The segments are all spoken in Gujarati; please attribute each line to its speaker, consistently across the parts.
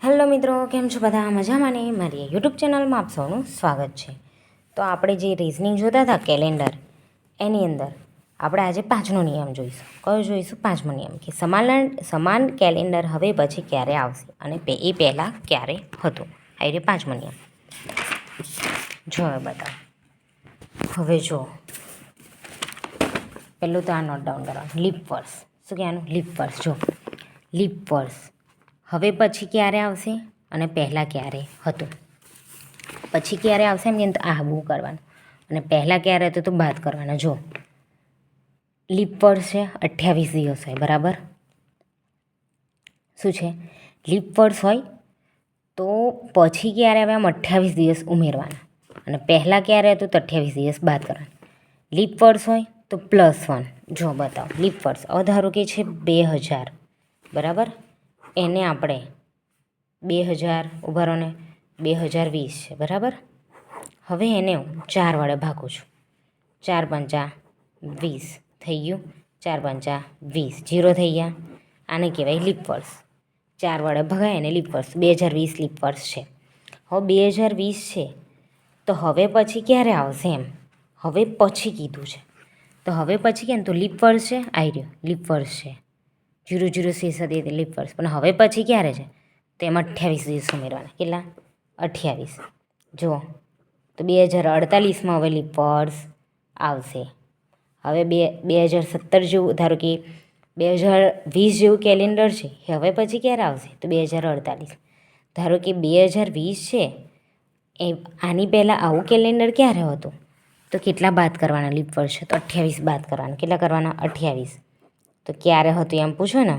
Speaker 1: હેલો મિત્રો, કેમ છો બધા? મજામાં ને? મારી યુટ્યુબ ચેનલમાં આપ સૌનું સ્વાગત છે. તો આપણે જે રિઝનિંગ જોતા હતા કેલેન્ડર, એની અંદર આપણે આજે 5નો નિયમ જોઈશું. કયો જોઈશું? 5મો નિયમ કે સમાન કેલેન્ડર હવે પછી ક્યારે આવશે અને એ પહેલાં ક્યારે હતું. આ રીતે 5મો નિયમ જો હવે બતાવો. હવે જો પહેલું તો આ નોટ ડાઉન કરવાનું. લીપ વર્ષ. શું કહેવાનું? લીપ વર્ષ. જો લીપ વર્ષ હવે પછી ક્યારે આવશે અને પહેલાં ક્યારે હતું. પછી ક્યારે આવશે એમ તો આહવું કરવાનું અને પહેલાં ક્યારે હતું તો બાદ કરવાના. જો લીપ વર્ષ છે 28 દિવસ હોય, બરાબર. શું છે? લીપ વર્ષ હોય તો પછી ક્યારે આવે? આમ 28 દિવસ ઉમેરવાના અને પહેલાં ક્યારે હતું તો 28 દિવસ બાદ કરવાના. લીપ વર્ષ હોય તો +1. જો બતાવો લીપ વર્ષ. હવે ધારો કે છે 2000, બરાબર. એને આપણે 2000 ઉભારો ને 2020 છે, બરાબર. હવે એને હું 4 વડે ભાગું છું. 4 પંચા 20 થઈ ગયું. 4 પંચા 20, 0 થઈ ગયા. આને કહેવાય લીપ વર્ષ. 4 વડે ભગાય ને લીપ વર્ષ. 2020 લીપ વર્ષ છે. હવે 2020 છે તો હવે પછી ક્યારે આવશે એમ હવે પછી કીધું છે. તો હવે પછી કેમ તો લીપ વર્ષ છે. આવી રહ્યો લીપ વર્ષ છે. 00 શેષ હતી તે લીપ વર્ષ. પણ હવે પછી ક્યારે છે તો એમાં 28 દિવસ ઉમેરવાના. કેટલા? 28. જુઓ તો 2048માં હવે લીપ વર્ષ આવશે. હવે 2017 જેવું ધારો કે 2020 જેવું કેલેન્ડર છે એ હવે પછી ક્યારે આવશે તો 2048. ધારો કે 2020 છે એ આની પહેલાં આવું કેલેન્ડર ક્યારે હતું તો કેટલા બાદ કરવાના? લીપ વર્ષ છે તો 28 બાદ કરવાના. કેટલા કરવાના? 28. તો ક્યારે હતું એમ પૂછો ને.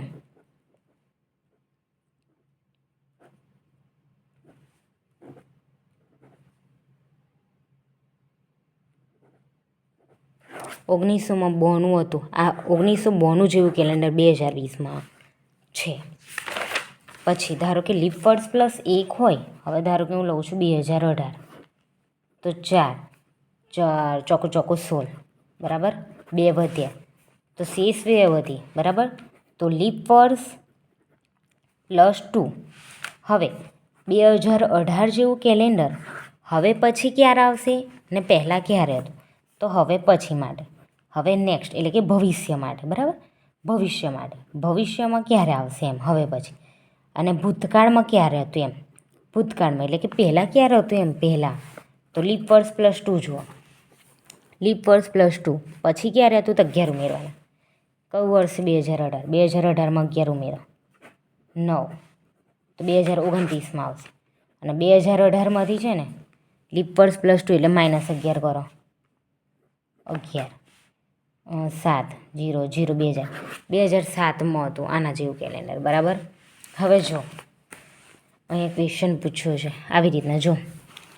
Speaker 1: ઓગણીસોમાં 92 હતું. આ 1992 જેવું કેલેન્ડર 2020માં છે. પછી ધારો કે લીપ વર્ષ +1 હોય. હવે ધારો કે હું લઉં છું 2018 તો 4 ચોકો 16, બરાબર. 2 વધ્યા તો શેષ 2 વધી, બરાબર. તો લીપ વર્ષ +2. હવે 2018 જેવું કેલેન્ડર હવે પછી ક્યારે આવશે ને પહેલાં ક્યારે હતું તો હવે પછી માટે. હવે નેક્સ્ટ એટલે કે ભવિષ્ય માટે, બરાબર. ભવિષ્ય માટે ભવિષ્યમાં ક્યારે આવશે એમ હવે પછી. અને ભૂતકાળમાં ક્યારે હતું એમ ભૂતકાળમાં એટલે કે પહેલાં ક્યારે હતું એમ પહેલાં. તો લીપ વર્ષ +2 જુઓ. લીપ વર્ષ +2 પછી ક્યારે હતું તો 11 ઉમેરવાના. કયું વર્ષ? 2018. 2018માં 11 ઉમેરો 9 તો 2029માં આવશે. અને 2018માંથી છે ને લીપ વર્ષ +2 એટલે -11 કરો. 11 7 0 0 2007માં હતું આના જેવું કેલેન્ડર, બરાબર. હવે જો અહીંયા ક્વેશ્ચન પૂછ્યો છે આવી રીતના. જો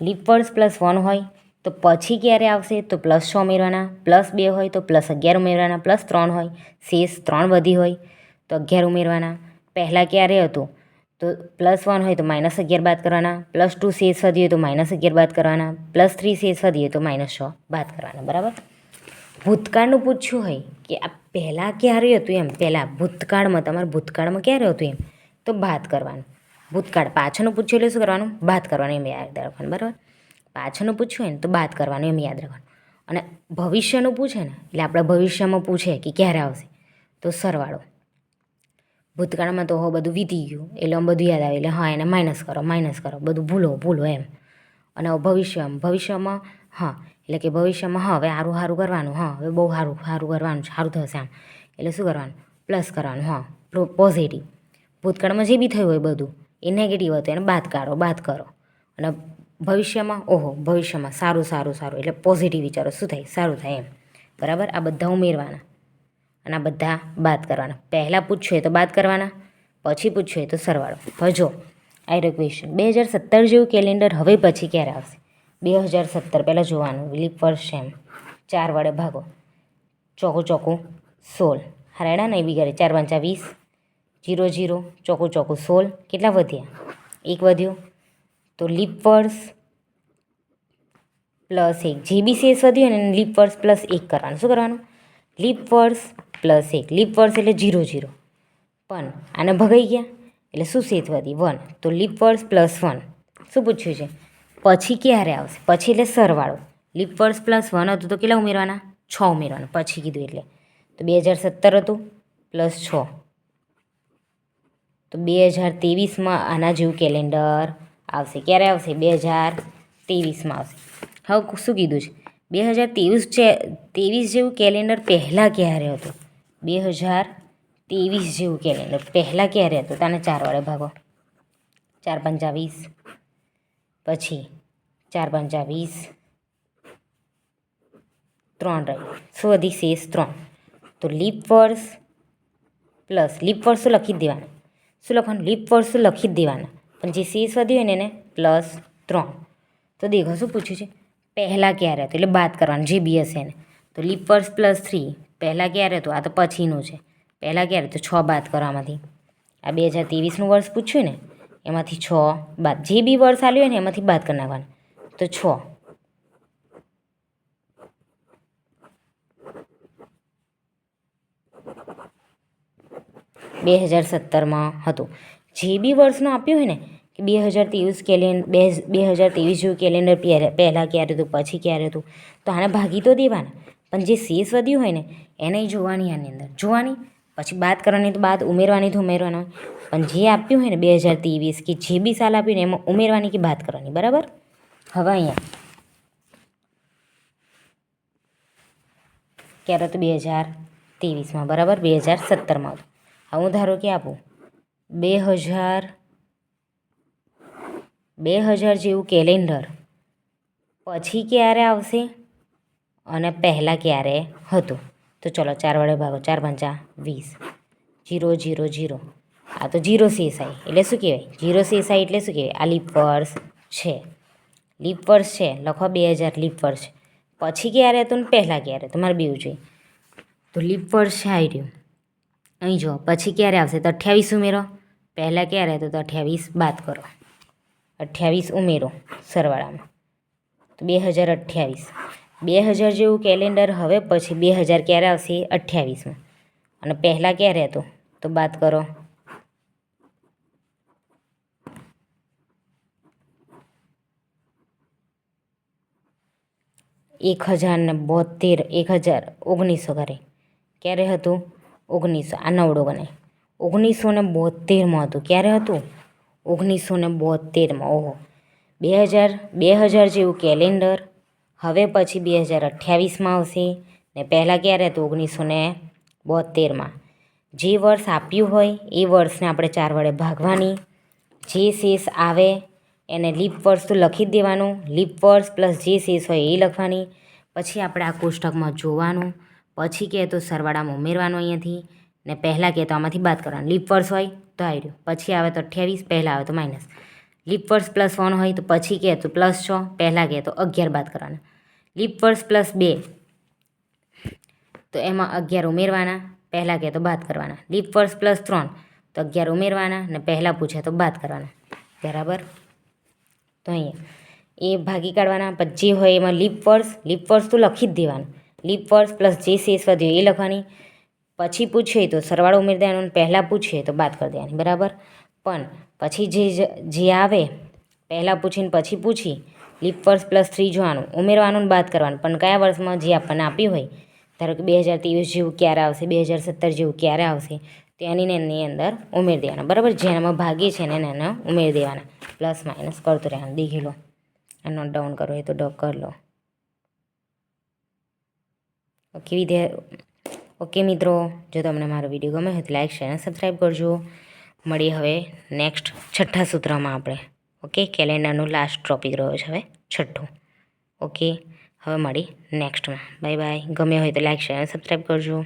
Speaker 1: લીપ વર્ષ +1 હોય તો પછી ક્યારે આવશે તો +6 ઉમેરવાના. +2 હોય તો +11 ઉમેરવાના. +3 હોય શેષ 3 વધી હોય તો 11 ઉમેરવાના. પહેલાં ક્યારે હતું તો +1 હોય તો -11 બાદ કરવાના. +2 શેષ વધી હોય તો -11 બાદ કરવાના. +3 શેષ વધી હોય તો -6 બાદ કરવાના, બરાબર. ભૂતકાળનું પૂછ્યું હોય કે આ પહેલાં ક્યારે હતું એમ પહેલાં ભૂતકાળમાં તમારે ભૂતકાળમાં ક્યારે હતું એમ તો બાદ કરવાનું. ભૂતકાળ પાછળનું પૂછ્યું એટલે શું કરવાનું? બાદ કરવાનું એમ યાદ રાખવાનું, બરાબર. પાછળનું પૂછ્યું હોય ને તો બાદ કરવાનું એમ યાદ રાખવાનું. અને ભવિષ્યનું પૂછે ને એટલે આપણે ભવિષ્યમાં પૂછે કે ક્યારે આવશે તો સરવાળો. ભૂતકાળમાં તો બધું વીતી ગયું એટલે આમ બધું યાદ આવે એટલે હા એને માઇનસ કરો બધું ભૂલો એમ. અને ભવિષ્યમાં હા એટલે કે ભવિષ્યમાં હા હવે સારું કરવાનું. હા હવે બહુ સારું કરવાનું, સારું થશે આમ એટલે શું કરવાનું? પ્લસ કરવાનું. હા પોઝિટિવ. ભૂતકાળમાં જે બી થયું હોય બધું એ નેગેટિવ હતું એને બાદ કરો. અને ભવિષ્યમાં સારું એટલે પોઝિટિવ વિચારો શું થાય? સારું થાય એમ, બરાબર. આ બધા ઉમેરવાના અને આ બધા બાદ કરવાના. પહેલાં પૂછ્યું હોય તો બાદ કરવાના, પછી પૂછ્યું હોય તો સરવાળો. હવે જો આ રહ્યો ક્વેશ્ચન. 2017 જેવું કેલેન્ડર હવે પછી ક્યારે આવશે? 2017 પહેલાં જોવાનું લીપ વર્ષ છે એમ. 4 વડે ભાગો. ચોકું 16. હરાયડા ને એ બી કરે. 4 પંચા 20, 0 0 ચોકું 16. કેટલા વધ્યા? 1 વધ્યો. તો લીપ વર્ષ +1 જે બી શેષ વધ્યો ને લીપ વર્ષ +1 કરવાનું. શું કરવાનું? લીપ વર્ષ +1. લીપ વર્ષ એટલે 0 0. પણ આને ભગાઈ ગયા એટલે શું શેષ વધી 1, તો લીપ વર્ષ +1 શું પૂછ્યું છે પછી ક્યારે આવશે, પછી એટલે સરવાળો. લીપ વર્ષ +1 હતું તો કેટલા ઉમેરવાના 6 ઉમેરવાના પછી કીધું એટલે. તો 2017 હતું +6, તો 2023માં આના જેવું કેલેન્ડર આવશે. ક્યારે આવશે 2023માં આવશે. હવે શું કીધું છે 2023 જેવું કેલેન્ડર પહેલાં ક્યારે હતું, 2023 જેવું કેલેન્ડર પહેલાં ક્યારે હતું, તાને 4 વડે ભાગો, 4 પંચા 20, પછી 4 પંચા 20, 3 રહી, શું વધી શેષ 3. તો લીપ વર્ષ પ્લસ લીપ વર્ષ તો લખી જ દેવાના, શું લખવાનું લીપ વર્ષ તો લખી જ દેવાના, પણ જે શેષ વધ્યું હોય ને એને +3. તો દેખો શું પૂછ્યું છે પહેલાં ક્યારે હતું, એટલે બાદ કરવાનું જે બી હશે એને. તો લીપ વર્ષ +3 પહેલાં ક્યારે હતું, આ તો પછીનું છે. પહેલાં ક્યારે તો 6 બાદ કરવામાંથી, આ 2023નું વર્ષ પૂછ્યું ને એમાંથી 6 બાદ, જે બી વર્ષ આલ્યું હોય ને એમાંથી બાદ કરી નાખવાનું. તો 6, 2017માં હતું. જે બી વર્ષનું આપ્યું હોય ને કે 2023 જેવું કેલેન્ડર પહેલાં ક્યારે હતું પછી ક્યારે હતું, તો આને ભાગી તો દેવાના, પણ જે શેષ વધ્યું હોય ને એને જોવાની આની અંદર જોવાની, પછી બાદ કરવાની તો બાદ, ઉમેરવાની તો ઉમેરવાના. પણ જે આપ્યું હોય ને 2023 કે જે બી સાલ આપ્યું ને એમાં ઉમેરવાની કે બાદ કરવાની. બરાબર. હવે અહીંયા ક્યારે હતું 2023માં, બરાબર 2017માં હતું. હવે હું ધારો કે આપું 2000 જેવું કેલેન્ડર પછી ક્યારે આવશે અને પહેલાં ક્યારે હતું. તો ચલો 4 વડે ભાગો, 4 પંચા 20, 0 0 0, આ તો 0 શેષ આવી એટલે શું કહેવાય 0 શેષ આવી એટલે શું કહેવાય આ લીપ વર્ષ છે. લીપ વર્ષ છે લખો 2000 લીપ વર્ષ છે. પછી ક્યારે હતું ને પહેલાં ક્યારે, તમારે બેવું જોઈએ. તો લીપ વર્ષ છે આવી રહ્યું અહીં જો, પછી ક્યારે આવશે તો 28 ઉમેરો, પહેલાં ક્યારે હતું તો 28 બાદ કરો, 28 ઉમેરો સરવાળામાં, તો 2028. 2000 જેવું કેલેન્ડર હવે પછી 2000 ક્યારે આવશે 28માં, અને પહેલાં ક્યારે હતું તો બાદ કરો, 1072, 1900 કરે ક્યારે હતું 1900, આ નવડો ગણાય 1972માં હતું. ક્યારે હતું 1972માં. ઓહો 2000 જેવું કેલેન્ડર હવે પછી 2028માં આવશે ને પહેલાં ક્યારે હતું 1972માં. જે વર્ષ આપ્યું હોય એ વર્ષને આપણે 4 વડે ભાગવાની, જે શેષ આવે એને લીપ વર્ષ તો લખી જ દેવાનું, લીપ વર્ષ પ્લસ જે શેષ હોય એ લખવાની. પછી આપણે આ કોષ્ટકમાં જોવાનું, પછી કહે તો સરવાળામાં ઉમેરવાનું અહીંયાથી, ને પહેલાં કહે તો આમાંથી બાદ કરવાનું. લીપ વર્ષ હોય તો આવ્યું, પછી આવે તો 28, પહેલાં આવે તો માઇનસ. લીપ વર્ષ +1 હોય તો પછી કહે તો +6, પહેલાં કહે તો 11 બાદ કરવાના. લીપ વર્ષ +2 તો એમાં 11 ઉમેરવાના, પહેલાં કહે તો બાદ કરવાના. લીપ વર્ષ +3 તો 11 ઉમેરવાના ને પહેલાં પૂછે તો બાદ કરવાના. બરાબર. તો અહીંયા એ ભાગી કાઢવાના, પછી જે હોય એમાં લીપ વર્ષ તો લખી જ દેવાનું. લીપ વર્ષ પ્લસ જે શેષ વધ્યો એ લખવાની. પછી પૂછે તો સરવાળો ઉમેરી દેવાનો, પહેલાં પૂછે તો બાદ કરી દેવાની. બરાબર. પણ પછી જે આવે પહેલાં પૂછીને પછી પૂછી લીપ વર્ષ +3 જોવાનું, ઉમેરવાનું બાદ કરવાનું. પણ કયા વર્ષમાં જે આપણને આપ્યું હોય, ધારો કે 2023 જેવું ક્યારે આવશે, 2017 જેવું ક્યારે આવશે, તો એની અંદર ઉમેરી દેવાના. બરાબર. જેનામાં ભાગી છે ને એને ઉમેરી દેવાના, પ્લસ માઇનસ કરતો રહેવાનું. દેખી લો, આ નોટ ડાઉન કરો એ તો કરી લો. ઓકે મિત્રો, જો તમને મારો વિડીયો ગમે હોય તો લાઈક શેર અને સબસ્ક્રાઈબ કરજો. મળીએ હવે નેક્સ્ટ 6થા સૂત્રમાં આપણે. ઓકે, કેલેન્ડરનું લાસ્ટ ટોપિક રહ્યો છે હવે 6થું. ઓકે, હવે મળી નેક્સ્ટમાં. Bye bye. ગમે હોય તો લાઈક શેર અને સબસ્ક્રાઈબ કરજો.